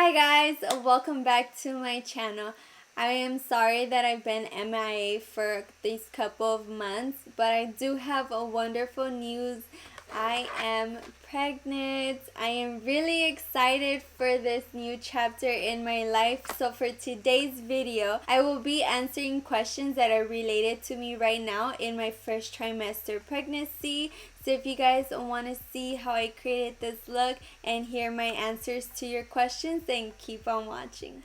Hi guys, welcome back to my channel. I am sorry that I've been MIA for these couple of months, but I do have a wonderful news. I am pregnant. I am really excited for this new chapter in my life. So for today's video, I will be answering questions that are related to me right now in my first trimester pregnancy. So if you guys want to see how I created this look and hear my answers to your questions, then keep on watching.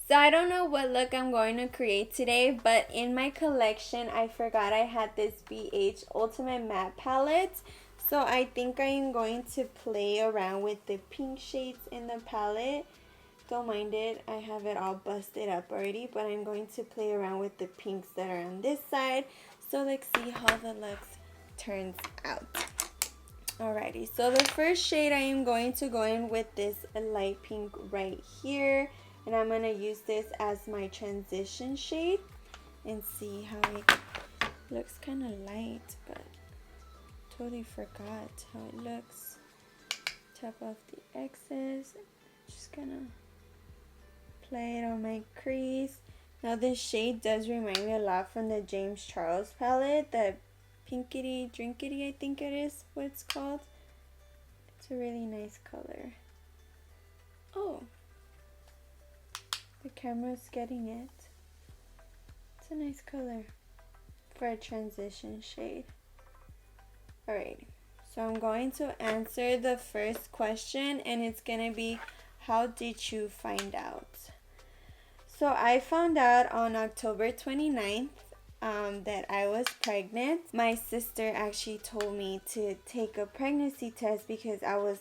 So I don't know what look I'm going to create today, but in my collection I forgot I had this BH Ultimate Matte Palette. So I think I am going to play around with the pink shades in the palette. Don't mind it, I have it all busted up already, but I'm going to play around with the pinks that are on this side. So let's see how the looks turns out. Alrighty, so the first shade I am going to go in with this light pink right here, and I'm going to use this as my transition shade and see how it looks. Kind of light, but totally forgot how it looks. Tap off the excess, just gonna play it on my crease. Now this shade does remind me a lot from the James Charles palette, the Pinkity Drinkity, I think it is what it's called. It's a really nice color. Oh, the camera's getting it. It's a nice color for a transition shade. Alright, so I'm going to answer the first question, and it's gonna be, how did you find out? So I found out on October 29th that I was pregnant. My sister actually told me to take a pregnancy test because I was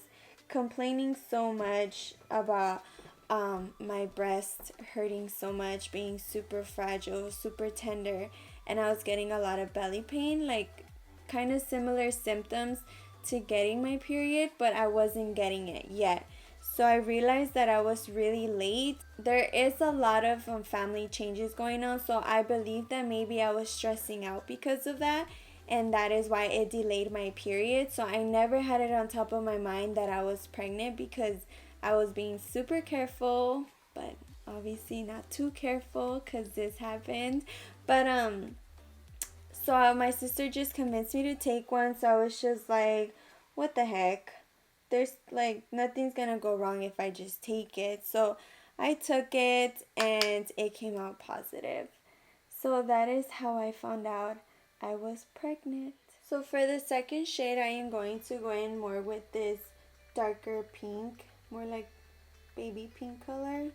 complaining so much about my breast hurting so much, being super fragile, super tender, and I was getting a lot of belly pain, like kind of similar symptoms to getting my period, but I wasn't getting it yet. So I realized that I was really late. There is a lot of family changes going on, so I believe that maybe I was stressing out because of that, and that is why it delayed my period. So I never had it on top of my mind that I was pregnant because I was being super careful, but obviously not too careful because this happened. But so my sister just convinced me to take one, so I was just like, what the heck? There's like nothing's gonna go wrong if I just take it. So I took it and it came out positive. So that is how I found out I was pregnant. So for the second shade, I am going to go in more with this darker pink, more like baby pink color.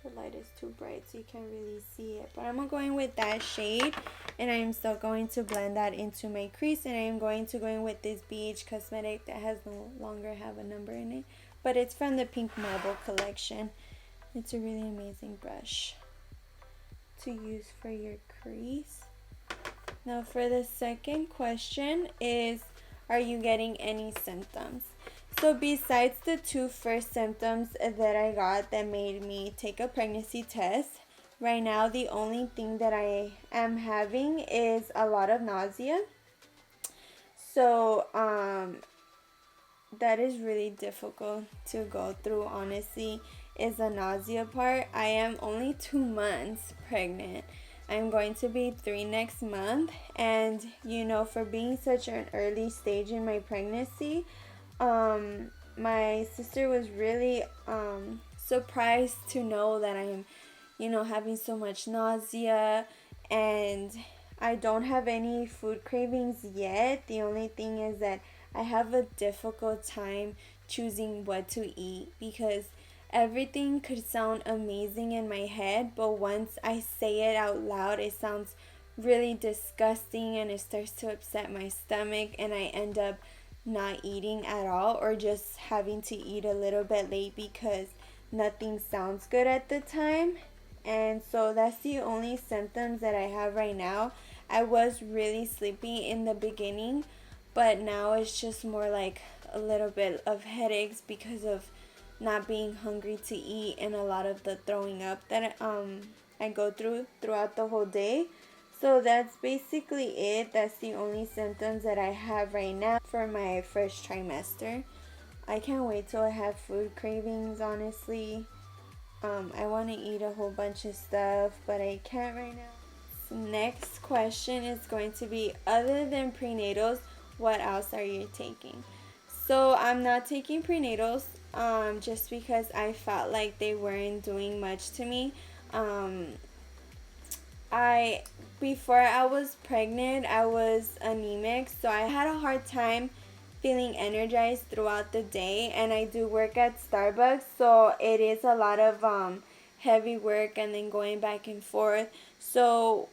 The light is too bright so you can't really see it, but I'm going with that shade, and I am still going to blend that into my crease, and I am going to go in with this BH cosmetic that has no longer have a number in it, but it's from the Pink Marble collection. It's a really amazing brush to use for your crease. Now for the second question is, are you getting any symptoms? So besides the two first symptoms that I got that made me take a pregnancy test, right now the only thing that I am having is a lot of nausea. So that is really difficult to go through, honestly, is the nausea part. I am only 2 months pregnant. I'm going to be 3 next month, and you know, for being such an early stage in my pregnancy, my sister was really surprised to know that I'm, you know, having so much nausea, and I don't have any food cravings yet. The only thing is that I have a difficult time choosing what to eat because everything could sound amazing in my head, but once I say it out loud, it sounds really disgusting and it starts to upset my stomach, and I end up not eating at all or just having to eat a little bit late because nothing sounds good at the time. And so that's the only symptoms that I have right now. I was really sleepy in the beginning, but now it's just more like a little bit of headaches because of not being hungry to eat and a lot of the throwing up that I go through throughout the whole day. So that's basically it. That's the only symptoms that I have right now for my first trimester. I can't wait till I have food cravings, honestly. I want to eat a whole bunch of stuff, but I can't right now. So next question is going to be, other than prenatals, what else are you taking? So I'm not taking prenatals just because I felt like they weren't doing much to me. Um, I Before I was pregnant, I was anemic, so I had a hard time feeling energized throughout the day, and I do work at Starbucks, so it is a lot of heavy work and then going back and forth. So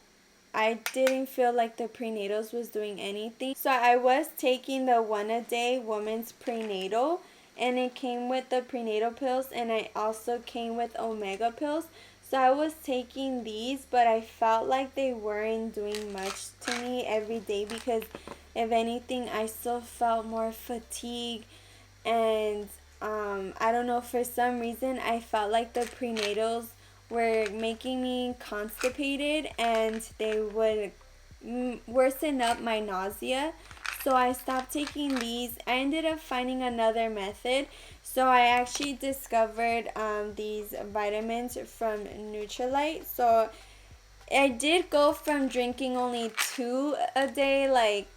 I didn't feel like the prenatals was doing anything. So I was taking the 1-a-day woman's prenatal, and it came with the prenatal pills, and I also came with omega pills. So I was taking these, but I felt like they weren't doing much to me every day, because if anything, I still felt more fatigue. And I don't know, for some reason I felt like the prenatals were making me constipated, and they would worsen up my nausea. So I stopped taking these. I ended up finding another method. So I actually discovered these vitamins from Nutrilite. So I did go from drinking only 2 a day, like,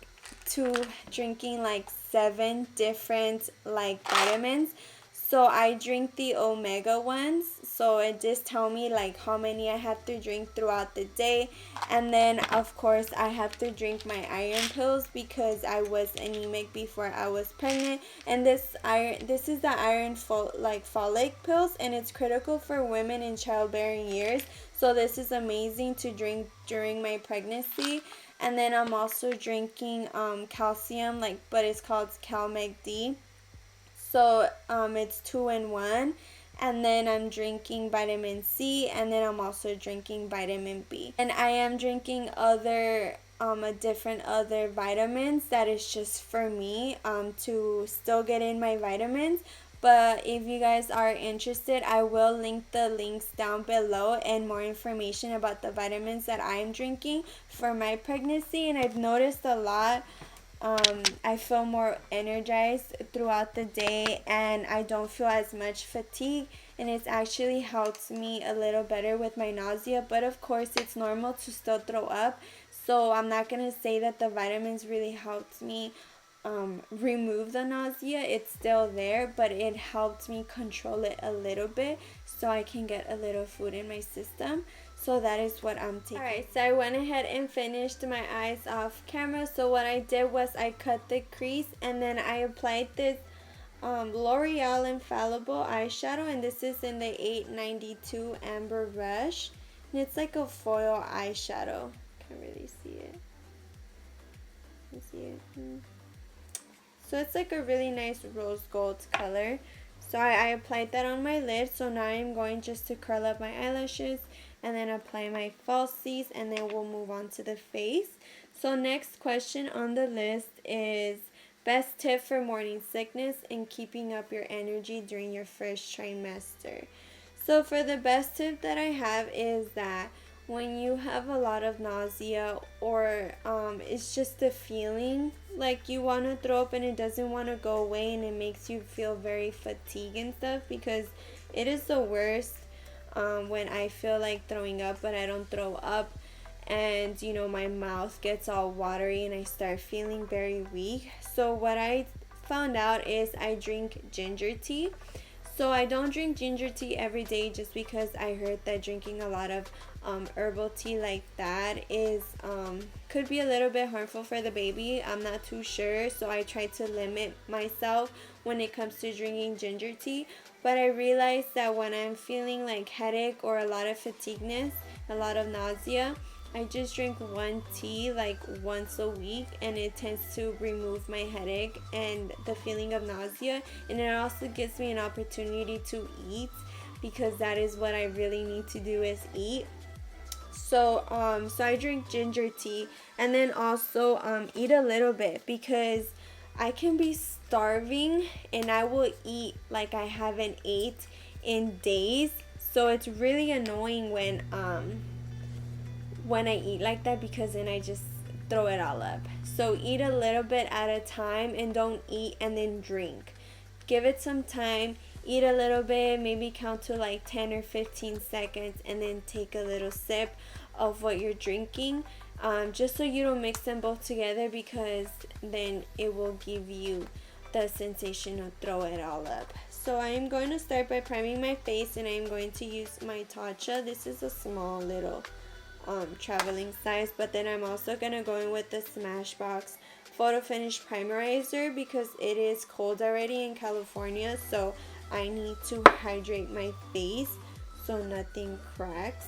to drinking like 7 different like vitamins. So I drink the omega ones, so it just tell me like how many I have to drink throughout the day. And then of course I have to drink my iron pills because I was anemic before I was pregnant. And this is the iron folic pills, and it's critical for women in childbearing years. So this is amazing to drink during my pregnancy. And then I'm also drinking calcium, but it's called CalMag D. So it's 2 in 1. And then I'm drinking vitamin C, and then I'm also drinking vitamin B. And I am drinking different other vitamins that is just for me to still get in my vitamins. But if you guys are interested, I will link the links down below and more information about the vitamins that I am drinking for my pregnancy. And I've noticed a lot. I feel more energized throughout the day, and I don't feel as much fatigue, and it's actually helped me a little better with my nausea. But of course it's normal to still throw up, so I'm not gonna say that the vitamins really helped me remove the nausea. It's still there, but it helped me control it a little bit so I can get a little food in my system. So that is what I'm taking. Alright, so I went ahead and finished my eyes off camera. So what I did was I cut the crease, and then I applied this L'Oreal Infallible eyeshadow, and this is in the 892 Amber Rush. And it's like a foil eyeshadow. Can't really see it. You see it? So it's like a really nice rose gold color. So I applied that on my lid. So now I'm going just to curl up my eyelashes and then apply my falsies, and then we'll move on to the face. So next question on the list is best tip for morning sickness and keeping up your energy during your first trimester. So for the best tip that I have is that when you have a lot of nausea, or it's just a feeling like you want to throw up and it doesn't want to go away, and it makes you feel very fatigued and stuff, because it is the worst when I feel like throwing up but I don't throw up, and my mouth gets all watery and I start feeling very weak. So what I found out is I drink ginger tea. So I don't drink ginger tea every day, just because I heard that drinking a lot of herbal tea like that is could be a little bit harmful for the baby. I'm not too sure, so I try to limit myself when it comes to drinking ginger tea. But I realized that when I'm feeling like headache or a lot of fatigueness, a lot of nausea, I just drink one tea like once a week, and it tends to remove my headache and the feeling of nausea, and it also gives me an opportunity to eat, because that is what I really need to do, is eat. So I drink ginger tea, and then also eat a little bit, because I can be starving and I will eat like I haven't ate in days. So it's really annoying when I eat like that, because then I just throw it all up. So eat a little bit at a time, and don't eat and then drink. Give it some time, eat a little bit, maybe count to like 10 or 15 seconds, and then take a little sip of what you're drinking, just so you don't mix them both together, because then it will give you the sensation of throw it all up. So I am going to start by priming my face, and I am going to use my Tatcha. This is a small little traveling size, but then I'm also going to go in with the Smashbox Photo Finish Primerizer, because it is cold already in California, so I need to hydrate my face so nothing cracks.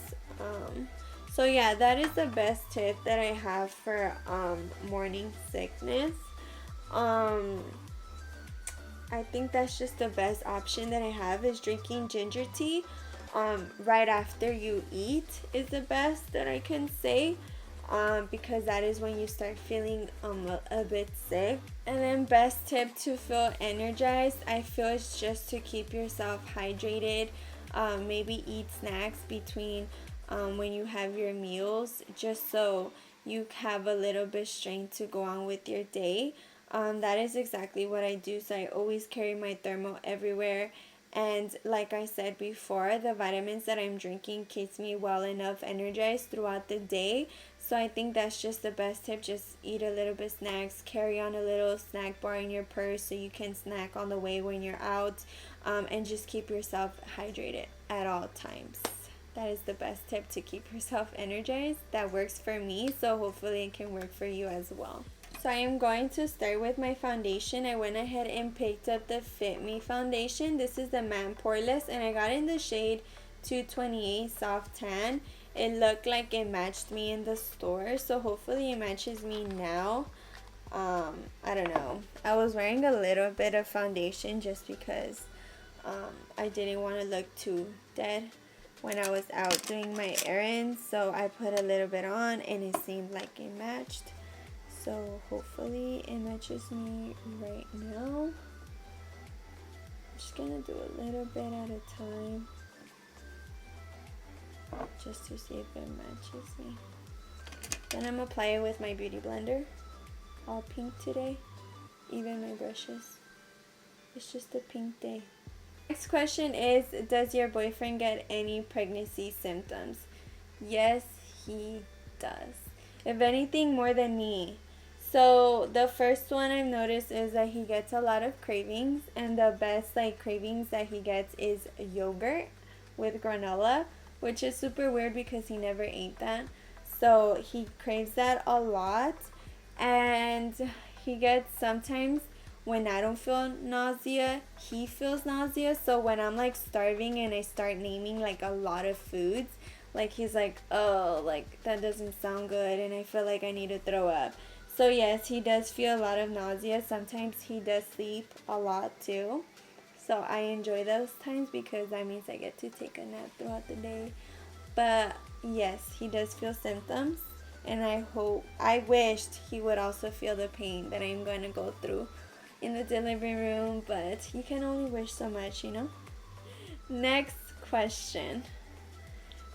So yeah, that is the best tip that I have for morning sickness. I think that's just the best option that I have, is drinking ginger tea right after you eat is the best that I can say, because that is when you start feeling a bit sick. And then best tip to feel energized, I feel, is just to keep yourself hydrated. Maybe eat snacks between when you have your meals, just so you have a little bit strength to go on with your day. That is exactly what I do. So I always carry my thermal everywhere. And like I said before, the vitamins that I'm drinking keeps me well enough energized throughout the day. So I think that's just the best tip. Just eat a little bit snacks, carry on a little snack bar in your purse so you can snack on the way when you're out, and just keep yourself hydrated at all times. That is the best tip to keep yourself energized. That works for me, so hopefully it can work for you as well. So I am going to start with my foundation. I went ahead and picked up the Fit Me foundation. This is the matte poreless, and I got in the shade 228 Soft Tan. It looked like it matched me in the store, so hopefully it matches me now. I don't know. I was wearing a little bit of foundation just because I didn't want to look too dead when I was out doing my errands, so I put a little bit on and it seemed like it matched. So hopefully it matches me right now. I'm just gonna do a little bit at a time, just to see if it matches me. Then I'm gonna apply it with my beauty blender. All pink today, even my brushes. It's just a pink day. Next question is, does your boyfriend get any pregnancy symptoms? Yes, he does. If anything, more than me. So the first one I've noticed is that he gets a lot of cravings, and the best cravings that he gets is yogurt with granola, which is super weird because he never ate that. So he craves that a lot, and he gets sometimes when I don't feel nausea, he feels nausea. So when I'm starving and I start naming a lot of foods, he's like, oh, that doesn't sound good, and I feel like I need to throw up. So yes, he does feel a lot of nausea. Sometimes he does sleep a lot too. So I enjoy those times because that means I get to take a nap throughout the day. But yes, he does feel symptoms, and I wished he would also feel the pain that I'm going to go through in the delivery room, but you can only wish so much, you know? Next question.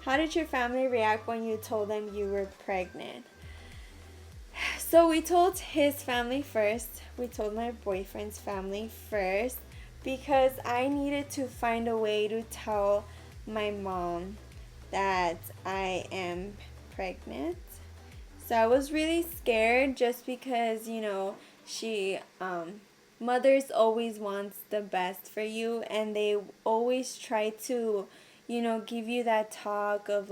How did your family react when you told them you were pregnant? So we told his family first. We told my boyfriend's family first because I needed to find a way to tell my mom that I am pregnant. So I was really scared just because, she mothers always wants the best for you, and they always try to, give you that talk of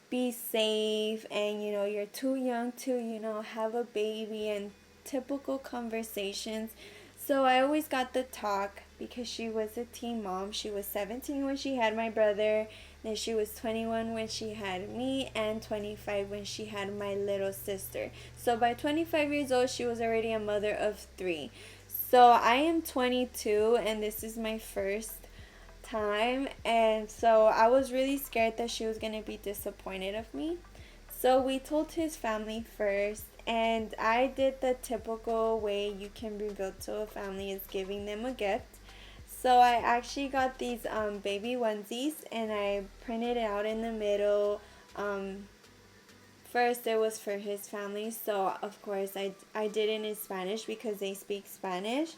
be safe, and you're too young to have a baby, and typical conversations. So I always got the talk because she was a teen mom. She was 17 when she had my brother, then she was 21 when she had me, and 25 when she had my little sister. So by 25 years old, she was already a mother of 3. So I am 22, and this is my first time, and so I was really scared that she was going to be disappointed of me. So we told his family first, and I did the typical way you can reveal to a family, is giving them a gift. So I actually got these baby onesies, and I printed it out in the middle. First it was for his family, so of course I did it in Spanish because they speak Spanish.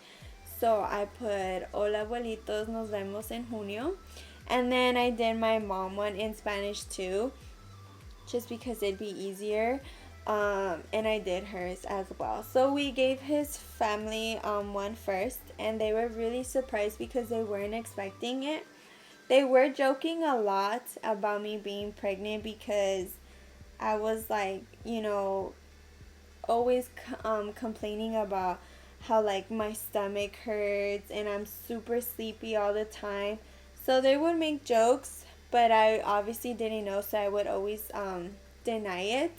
So I put Hola abuelitos, nos vemos en junio. And then I did my mom one in Spanish too, just because it'd be easier. And I did hers as well. So we gave his family one first, and they were really surprised because they weren't expecting it. They were joking a lot about me being pregnant because I was like, always complaining about how like my stomach hurts and I'm super sleepy all the time. So they would make jokes, but I obviously didn't know, so I would always deny it.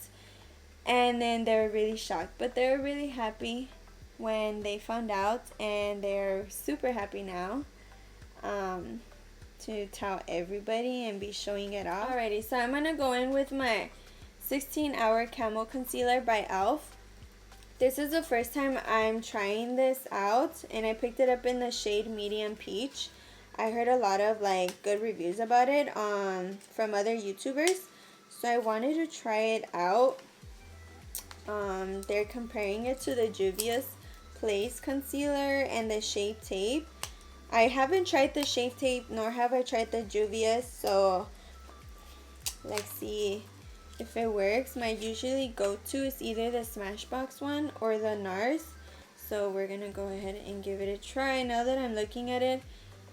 And then they were really shocked, but they were really happy when they found out, and they're super happy now to tell everybody and be showing it off. Alrighty, so I'm gonna go in with my 16-hour Camo Concealer by e.l.f. This is the first time I'm trying this out, and I picked it up in the shade Medium Peach. I heard a lot of like good reviews about it from other YouTubers, so I wanted to try it out. They're comparing it to the Juvia's Place Concealer and the Shape Tape. I haven't tried the Shape Tape, nor have I tried the Juvia's, so let's see if it works. My usually go-to is either the Smashbox one or the NARS, so we're gonna go ahead and give it a try. Now that I'm looking at it,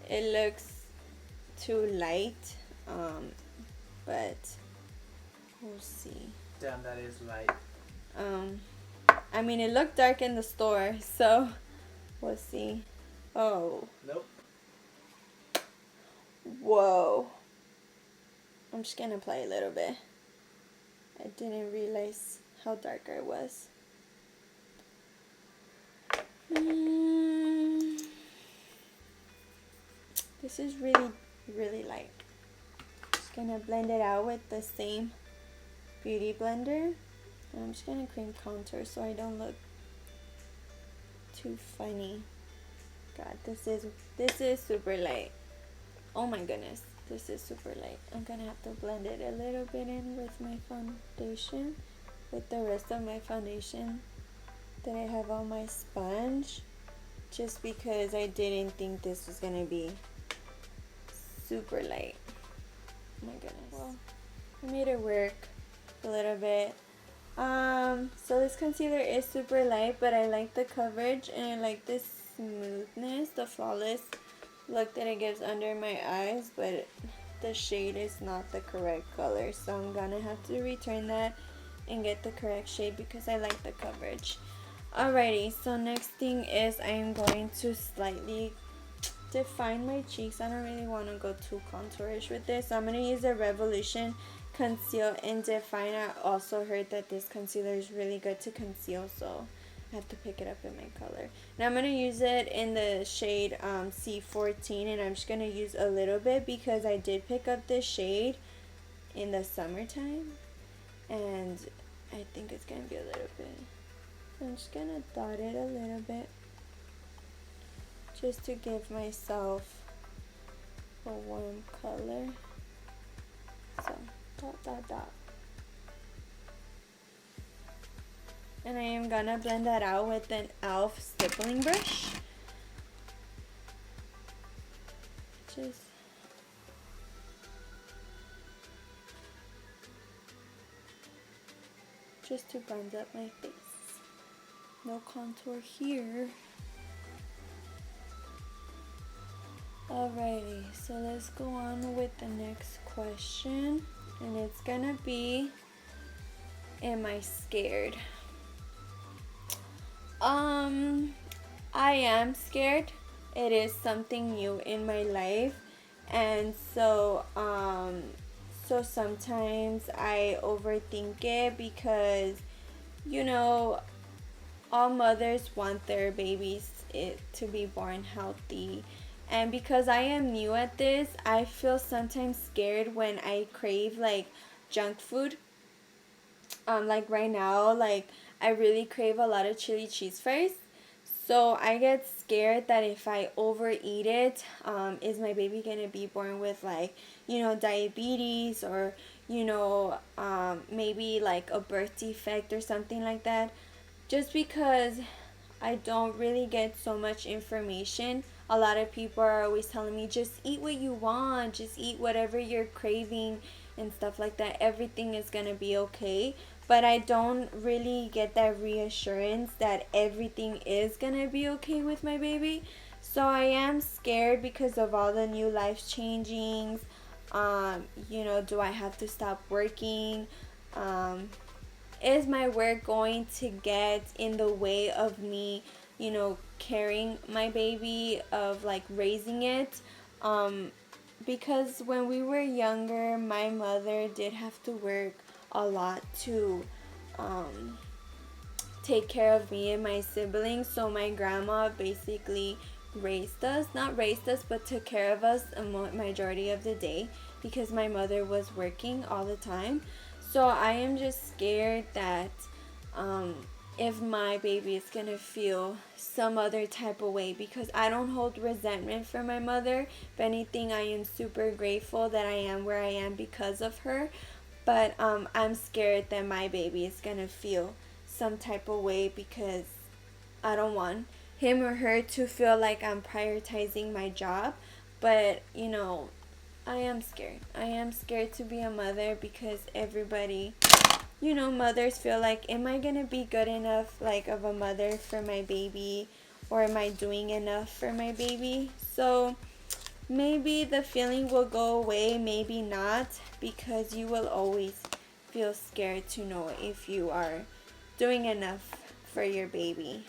it looks too light, but we'll see. Damn, that is light. I mean, it looked dark in the store, so we'll see. Oh. Nope. Whoa. I'm just gonna apply a little bit. I didn't realize how dark I was. This is really, really light. Just gonna blend it out with the same beauty blender. And I'm just gonna cream contour so I don't look too funny. God, this is super light. Oh my goodness, this is super light. I'm gonna have to blend it a little bit in with my foundation, with the rest of my foundation that I have on my sponge, just because I didn't think this was gonna be super light. Oh my goodness. Well, I made it work a little bit. So this concealer is super light, but I like the coverage and I like the smoothness, the flawless look that it gives under my eyes, but the shade is not the correct color, so I'm gonna have to return that and get the correct shade because I like the coverage. Alrighty, so next thing is I'm going to slightly define my cheeks. I don't really want to go too contourish with this, so I'm going to use a Revolution Conceal and Define. I also heard that this concealer is really good to conceal, so I have to pick it up in my color. Now I'm going to use it in the shade C14, and I'm just going to use a little bit because I did pick up this shade in the summertime, and I think it's going to be a little bit. So I'm just going to dot it a little bit just to give myself a warm color. So dot, dot, dot. And I am gonna blend that out with an e.l.f. stippling brush. Just to bronze up my face. No contour here. Alrighty, so let's go on with the next question, and it's gonna be, am I scared? I am scared. It is something new in my life, and so sometimes I overthink it because, all mothers want their babies to be born healthy. And because I am new at this, I feel sometimes scared when I crave like junk food. Like right now, like I really crave a lot of chili cheese fries. So I get scared that if I overeat it, is my baby gonna be born with like, diabetes or, maybe like a birth defect or something like that. Just because I don't really get so much information. A lot of people are always telling me, just eat what you want, just eat whatever you're craving and stuff like that. Everything is gonna be okay. But I don't really get that reassurance that everything is gonna be okay with my baby. So I am scared because of all the new life changings. Do I have to stop working? Is my work going to get in the way of me, carrying my baby, of like raising it? Because when we were younger, my mother did have to work a lot to take care of me and my siblings. So my grandma basically raised us, not raised us, but took care of us a majority of the day because my mother was working all the time. So I am just scared that if my baby is gonna feel some other type of way, because I don't hold resentment for my mother. If anything, I am super grateful that I am where I am because of her. But I'm scared that my baby is gonna feel some type of way because I don't want him or her to feel like I'm prioritizing my job. But I am scared. I am scared to be a mother because everybody, mothers feel like, am I gonna be good enough, like, of a mother for my baby, or am I doing enough for my baby? So maybe the feeling will go away, maybe not, because you will always feel scared to know if you are doing enough for your baby.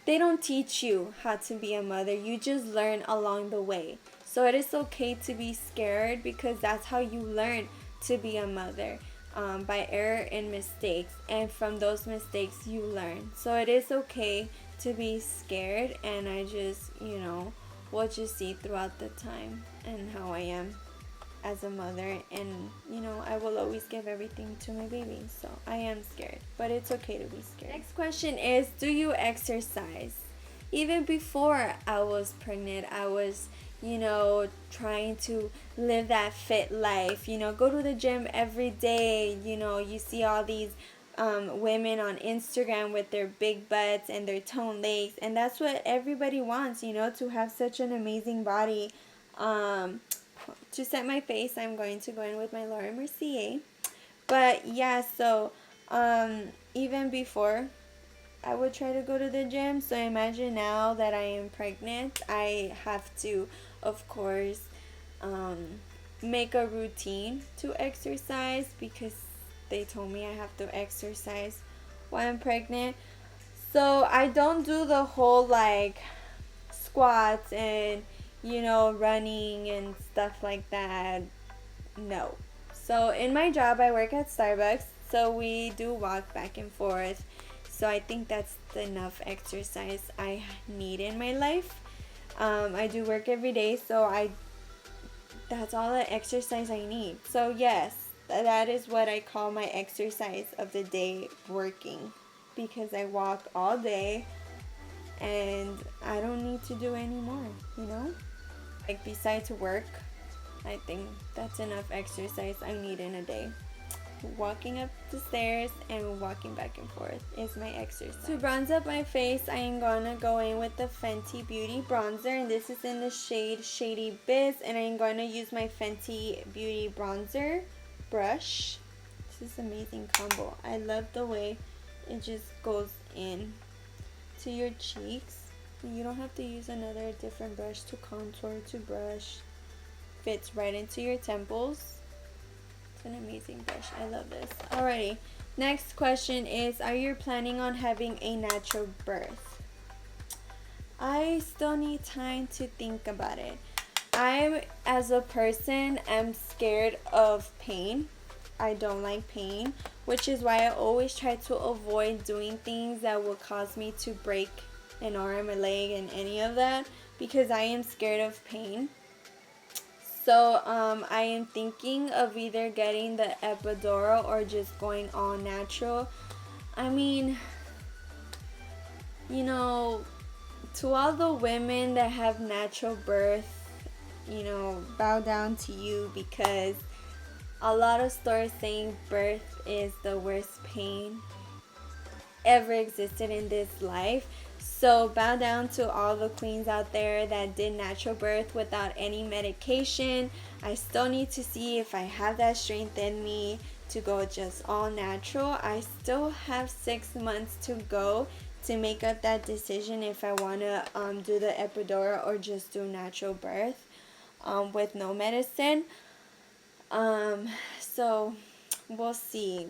They don't teach you how to be a mother. You just learn along the way. So it is okay to be scared because that's how you learn to be a mother, by error and mistakes. And from those mistakes you learn. So it is okay to be scared, and I just, we'll just see throughout the time and how I am as a mother. And I will always give everything to my baby. So I am scared, but it's okay to be scared. Next question is, do you exercise? Even before I was pregnant, I was trying to live that fit life, go to the gym every day. You see all these women on Instagram with their big butts and their toned legs, and that's what everybody wants, to have such an amazing body. To set my face, I'm going to go in with my Mercier. But yeah, so even before I would try to go to the gym. So imagine now that I am pregnant, I have to, of course, make a routine to exercise because they told me I have to exercise while I'm pregnant. So I don't do the whole like squats and running and stuff like that. No. So in my job, I work at Starbucks, so we do walk back and forth. So I think that's enough exercise I need in my life. I do work every day, so that's all the exercise I need. So yes, that is what I call my exercise of the day, working, because I walk all day and I don't need to do any more, Like besides work, I think that's enough exercise I need in a day. Walking up the stairs and walking back and forth is my exercise. To bronze up my face, I am gonna go in with the Fenty Beauty Bronzer, and this is in the shade Shady Biz, and I'm gonna use my Fenty Beauty Bronzer brush. This is an amazing combo. I love the way it just goes in to your cheeks. You don't have to use another different brush to contour, to brush. Fits right into your temples. An amazing brush. I love this. Alrighty, next question is, are you planning on having a natural birth? I still need time to think about it. I, as a person, am scared of pain. I don't like pain, which is why I always try to avoid doing things that will cause me to break an arm, a leg, and any of that, because I am scared of pain. So I am thinking of either getting the epidural or just going all natural. I mean, to all the women that have natural birth, bow down to you, because a lot of stories saying birth is the worst pain ever existed in this life. So bow down to all the queens out there that did natural birth without any medication. I still need to see if I have that strength in me to go just all natural. I still have 6 months to go to make up that decision if I want to do the epidural or just do natural birth with no medicine. So we'll see.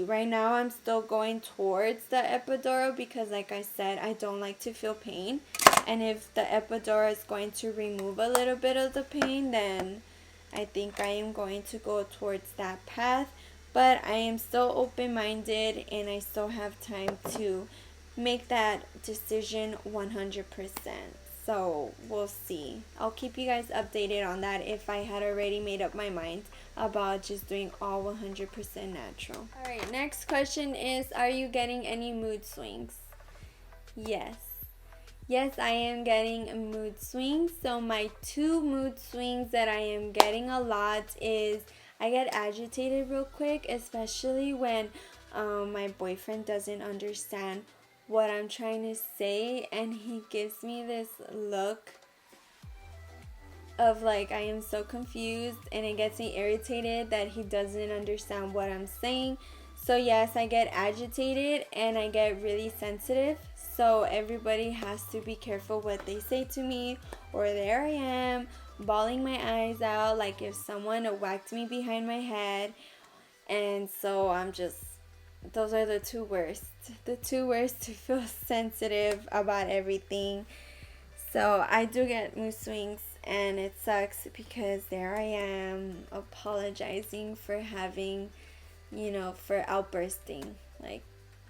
Right now I'm still going towards the epidural because, like I said, I don't like to feel pain, and if the epidural is going to remove a little bit of the pain, then I think I am going to go towards that path. But I am still open-minded and I still have time to make that decision 100%. So we'll see. I'll keep you guys updated on that if I had already made up my mind about just doing all 100% natural. Alright, next question is, are you getting any mood swings? Yes. Yes, I am getting mood swings. So my 2 mood swings that I am getting a lot is I get agitated real quick, especially when my boyfriend doesn't understand what I'm trying to say, and he gives me this look of like I am so confused, and it gets me irritated that he doesn't understand what I'm saying. So yes, I get agitated and I get really sensitive. So everybody has to be careful what they say to me, or there I am bawling my eyes out like if someone whacked me behind my head. And so I'm just, those are the 2 worst. The 2 worst to feel sensitive about everything. So I do get mood swings, and it sucks because there I am apologizing for having, for outbursting, like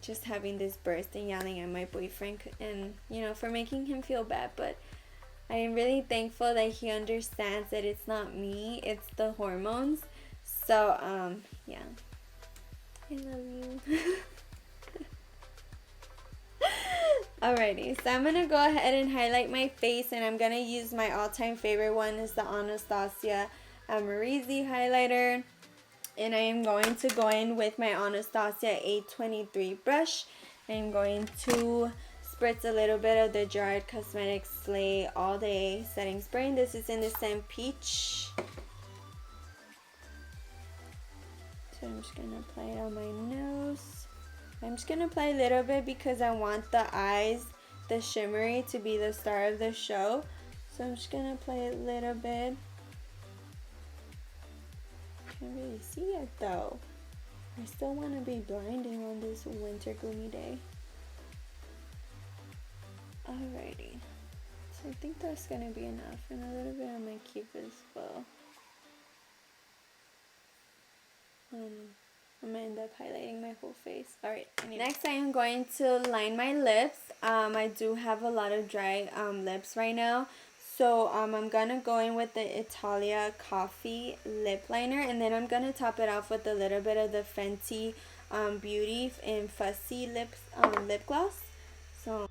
just having this burst and yelling at my boyfriend, and for making him feel bad. But I am really thankful that he understands that it's not me, it's the hormones. So yeah, I love you. Alrighty, so I'm going to go ahead and highlight my face, and I'm going to use my all-time favorite one, is the Anastasia Amorisi highlighter. And I am going to go in with my Anastasia 823 brush. I'm going to spritz a little bit of the Gerard Cosmetics Slay All Day Setting Spray. And this is in the scent Peach. So I'm just going to apply it on my nose. I'm just going to apply a little bit because I want the eyes, the shimmery, to be the star of the show. So I'm just going to apply a little bit. Can't really see it though. I still want to be blinding on this winter gloomy day. Alrighty. So I think that's going to be enough. And a little bit on my cupid as well. I'm going to end up highlighting my whole face. Alright, anyway. Next I am going to line my lips. I do have a lot of dry lips right now. So I'm going to go in with the Italia Coffee Lip Liner. And then I'm going to top it off with a little bit of the Fenty Beauty and Fussy Lip Gloss. So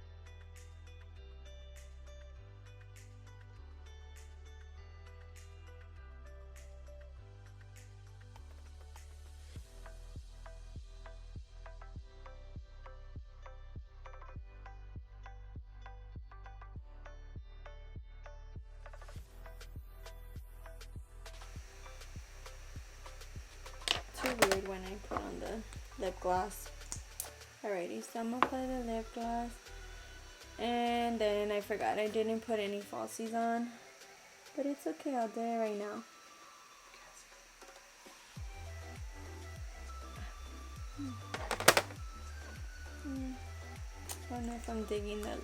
weird when I put on the lip gloss. Alrighty, so I'm gonna apply the lip gloss, and then I forgot I didn't put any falsies on, but it's okay, I'll do it right now. I don't know if I'm digging the...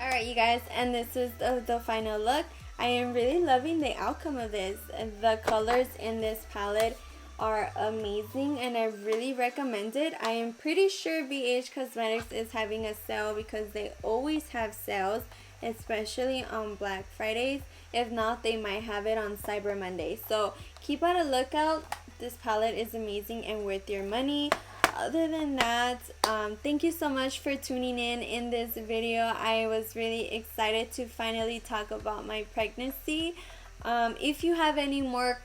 Alright you guys, and this is the final look. I am really loving the outcome of this. The colors in this palette are amazing and I really recommend it. I am pretty sure BH Cosmetics is having a sale because they always have sales, especially on Black Fridays. If not, they might have it on Cyber Monday. So keep on a lookout. This palette is amazing and worth your money. Other than that, thank you so much for tuning in this video. I was really excited to finally talk about my pregnancy. If you have any more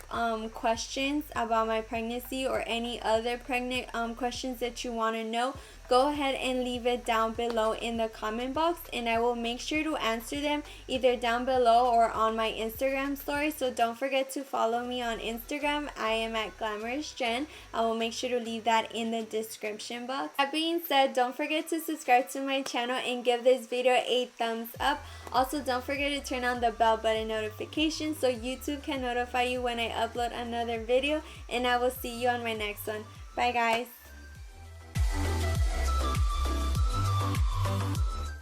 questions about my pregnancy or any other pregnant questions that you want to know, go ahead and leave it down below in the comment box, and I will make sure to answer them either down below or on my Instagram story. So don't forget to follow me on Instagram. I am at GlamorousJen. I will make sure to leave that in the description box. That being said, don't forget to subscribe to my channel and give this video a thumbs up. Also, don't forget to turn on the bell button notification so YouTube can notify you when I upload another video, and I will see you on my next one. Bye guys.